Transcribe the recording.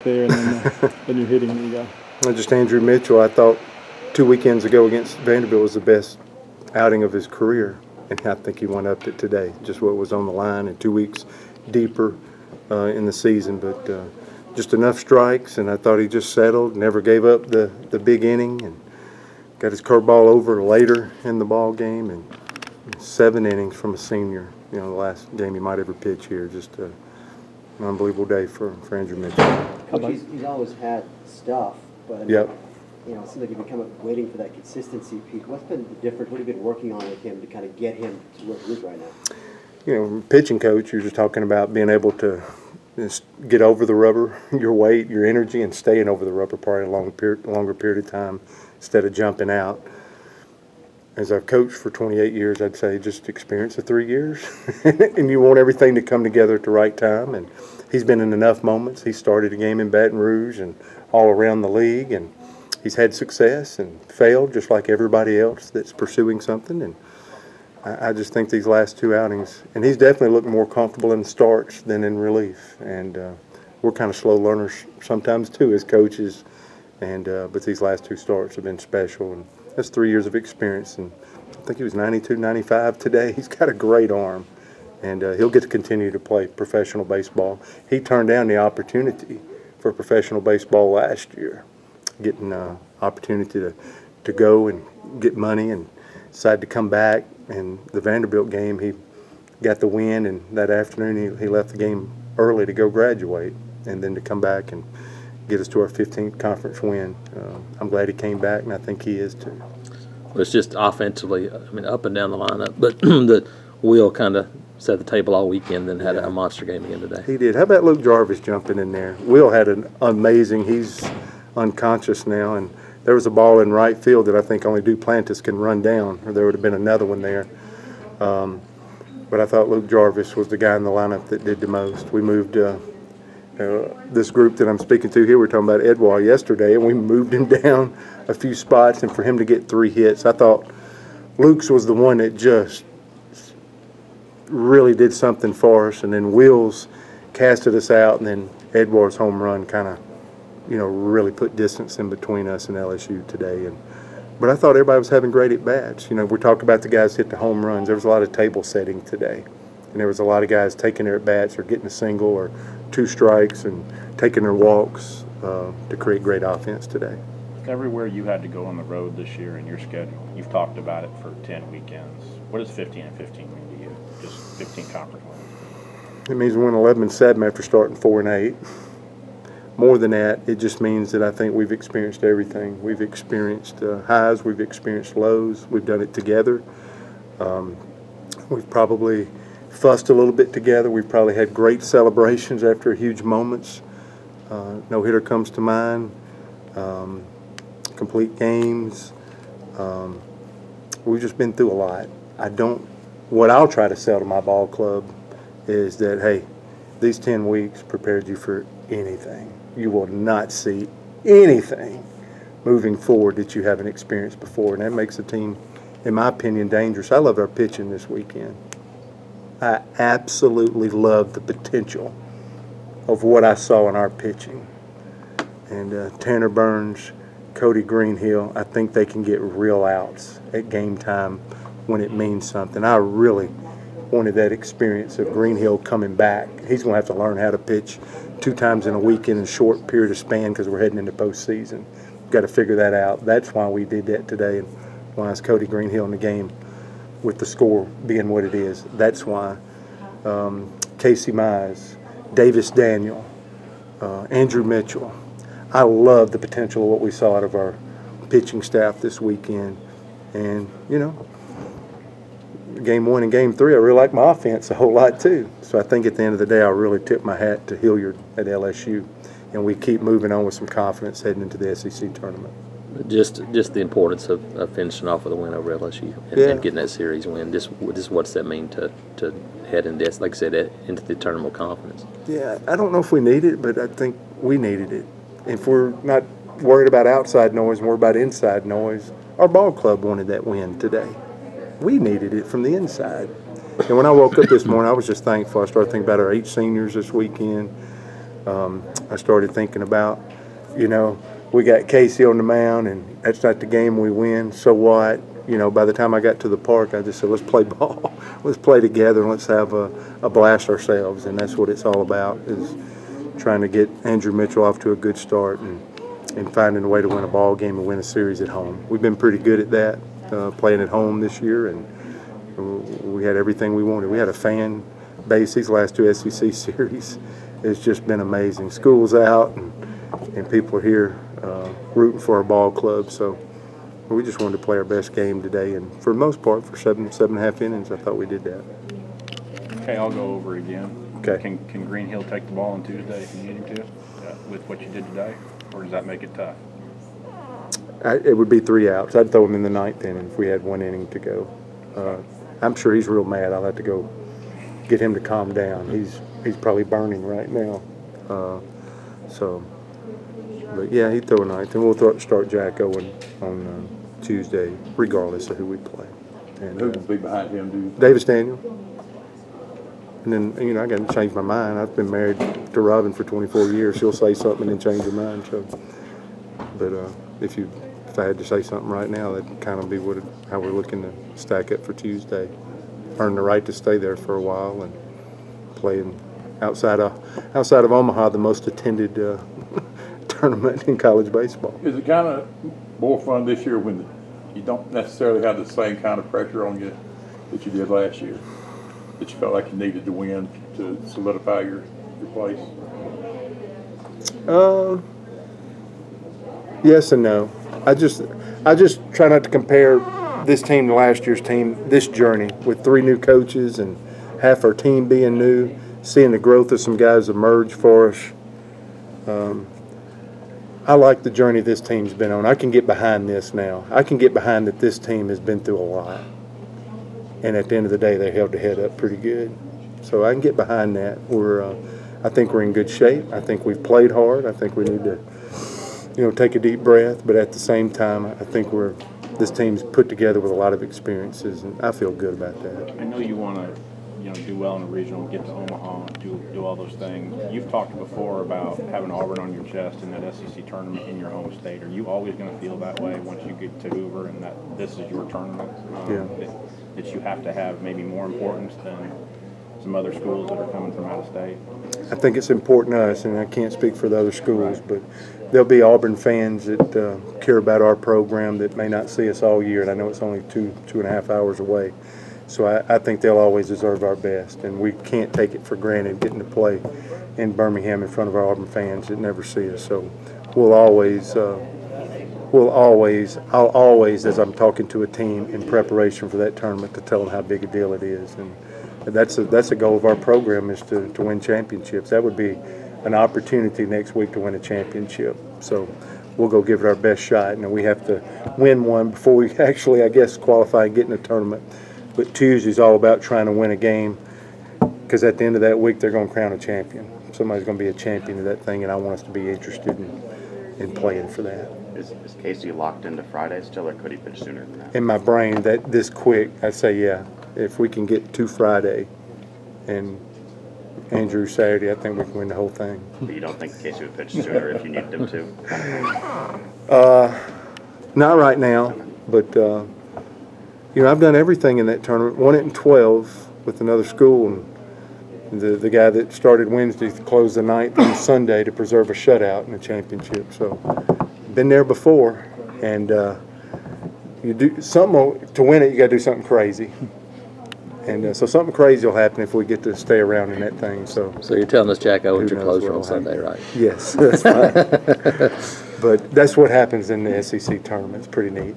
there, and then you're hitting the guy. Well, just Andrew Mitchell, I thought 2 weekends ago against Vanderbilt was the best outing of his career, and I think he went up it today. Just what was on the line, and 2 weeks deeper in the season, but just enough strikes, and I thought he just settled, never gave up the big inning, and got his curveball over later in the ball game, and 7 innings from a senior. You know, the last game he might ever pitch here. Just an unbelievable day for Andrew Mitchell. Coach, he's always had stuff, but I mean, yep. You know, it seems like you've been kind of waiting for that consistency peak. What's been the difference? What have you been working on with him to kind of get him to where he is right now? You know, pitching coach, you're just talking about being able to just get over the rubber, your weight, your energy, and staying over the rubber part a longer period of time instead of jumping out. As I've coached for 28 years, I'd say just experience the 3 years, and you want everything to come together at the right time. And he's been in enough moments. He started a game in Baton Rouge and all around the league, and he's had success and failed just like everybody else that's pursuing something. And I just think these last 2 outings, and he's definitely looked more comfortable in the starts than in relief. And we're kind of slow learners sometimes too as coaches. And but these last 2 starts have been special, and that's 3 years of experience. And I think he was 92, 95 today. He's got a great arm, and he'll get to continue to play professional baseball. He turned down the opportunity for professional baseball last year, getting an opportunity to go and get money, and decided to come back. And the Vanderbilt game, he got the win, and that afternoon he left the game early to go graduate, and then to come back and get us to our 15th conference win. I'm glad he came back, and I think he is too. Well, it's just offensively, I mean, up and down the lineup, but the Will kind of set the table all weekend, then had a monster game again today. He did. How about Luke Jarvis jumping in there? Will had an amazing, he's unconscious now, and there was a ball in right field that I think only Duplantis can run down, or there would have been another one there. But I thought Luke Jarvis was the guy in the lineup that did the most. We moved this group that I'm speaking to here, we were talking about Edouard yesterday, and we moved him down a few spots, and for him to get 3 hits, I thought Luke's was the one that just really did something for us, and then Will's casted us out, and then Edouard's home run kind of, you know, really put distance in between us and LSU today. But I thought everybody was having great at-bats. You know, we talk about the guys hit the home runs. There was a lot of table setting today, and there was a lot of guys taking their at-bats or getting a single or 2 strikes and taking their walks to create great offense today. Everywhere you had to go on the road this year in your schedule, you've talked about it for 10 weekends. What does 15 and 15 mean to you? Just 15 conference wins? It means we won 11-7 after starting 4-8. More than that, it just means that I think we've experienced everything. We've experienced highs, we've experienced lows, we've done it together. We've probably fussed a little bit together. We've probably had great celebrations after huge moments. No-hitter comes to mind. Complete games. We've just been through a lot. What I'll try to sell to my ball club is that, hey, these 10 weeks prepared you for anything. You will not see anything moving forward that you haven't experienced before, and that makes the team, in my opinion, dangerous. I loved our pitching this weekend. I absolutely loved the potential of what I saw in our pitching. And Tanner Burns, Cody Greenhill, I think they can get real outs at game time when it means something. I really wanted that experience of Greenhill coming back. He's going to have to learn how to pitch 2 times in a week in a short period of span because we're heading into postseason. We've got to figure that out. That's why we did that today, and why is Cody Greenhill in the game with the score being what it is. That's why Casey Mize, Davis Daniel, Andrew Mitchell. I love the potential of what we saw out of our pitching staff this weekend. And, you know, game 1 and game 3, I really like my offense a whole lot too. So I think at the end of the day, I really tip my hat to Hilliard at LSU. And we keep moving on with some confidence heading into the SEC tournament. Just the importance of finishing off with a win over LSU and getting that series win. Just what's that mean to head into, like I said, into the tournament with confidence? Yeah, I don't know if we need it, but I think we needed it. If we're not worried about outside noise and we're about inside noise, our ball club wanted that win today. We needed it from the inside. And when I woke up this morning, I was just thankful. I started thinking about our 8 seniors this weekend. I started thinking about, you know, we got Casey on the mound, and that's not the game we win. So what? You know, by the time I got to the park, I just said, let's play ball. Let's play together, and let's have a blast ourselves. And that's what it's all about, is trying to get Andrew Mitchell off to a good start and finding a way to win a ball game and win a series at home. We've been pretty good at that, playing at home this year, and we had everything we wanted. We had a fan base these last two SEC series. It's just been amazing. School's out, and people are here rooting for our ball club. So we just wanted to play our best game today, and for the most part, for seven and a half innings, I thought we did that. Okay, I'll go over again. Okay. Can Green Hill take the ball on Tuesday if you need him to, with what you did today, or does that make it tough? It would be 3 outs. I'd throw him in the 9th inning if we had 1 inning to go. I'm sure he's real mad. I'll have to go get him to calm down. He's probably burning right now. But yeah, he'd throw a 9th, and we'll start Jack Owen on Tuesday, regardless of who we play. And who will be behind him? Davis Daniel. And then, you know, I got to change my mind. I've been married to Robin for 24 years. She'll say something and then change her mind. So, but if I had to say something right now, that'd kind of be how we're looking to stack up for Tuesday. Earn the right to stay there for a while and playing outside of Omaha, the most attended tournament in college baseball. Is it kind of more fun this year when you don't necessarily have the same kind of pressure on you that you did last year? That you felt like you needed to win to solidify your place? Yes and no. I just try not to compare this team to last year's team, this journey with 3 new coaches and half our team being new, seeing the growth of some guys emerge for us. I like the journey this team's been on. I can get behind this now. I can get behind that this team has been through a lot. And at the end of the day, they held their head up pretty good. So I can get behind that. I think we're in good shape. I think we've played hard. I think we need to, you know, take a deep breath. But at the same time, I think this team's put together with a lot of experiences, and I feel good about that. I know you want to, you know, do well in the regional, get to Omaha, do all those things. You've talked before about having Auburn on your chest in that SEC tournament in your home state. Are you always going to feel that way once you get to Hoover and that this is your tournament? That you have to have maybe more importance than some other schools that are coming from out of state? I think it's important to us, and I can't speak for the other schools, but there'll be Auburn fans that care about our program that may not see us all year, and I know it's only 2.5 hours away. So I think they'll always deserve our best, and we can't take it for granted getting to play in Birmingham in front of our Auburn fans that never see us. So I'll always, as I'm talking to a team in preparation for that tournament, to tell them how big a deal it is. And that's a goal of our program, is to win championships. That would be an opportunity next week to win a championship. So we'll go give it our best shot. And we have to win one before we actually, I guess, qualify and get in the tournament. But Tuesday's all about trying to win a game, because at the end of that week, they're going to crown a champion. Somebody's going to be a champion of that thing, and I want us to be interested in playing for that. Is Casey locked into Friday still, or could he pitch sooner than that? In my brain, that this quick, I'd say, yeah. If we can get to Friday and Andrew Saturday, I think we can win the whole thing. But you don't think Casey would pitch sooner if you needed him to? Not right now, but you know, I've done everything in that tournament. Won it in 12 with another school, and the guy that started Wednesday closed the 9th on Sunday to preserve a shutout in the championship. So been there before, and you do something to win it. You got to do something crazy. And so something crazy will happen if we get to stay around in that thing. So you're telling us Jack Owens your who knows closer on what'll happen. Sunday, right? Yes, that's right. But that's what happens in the SEC tournament. It's pretty neat.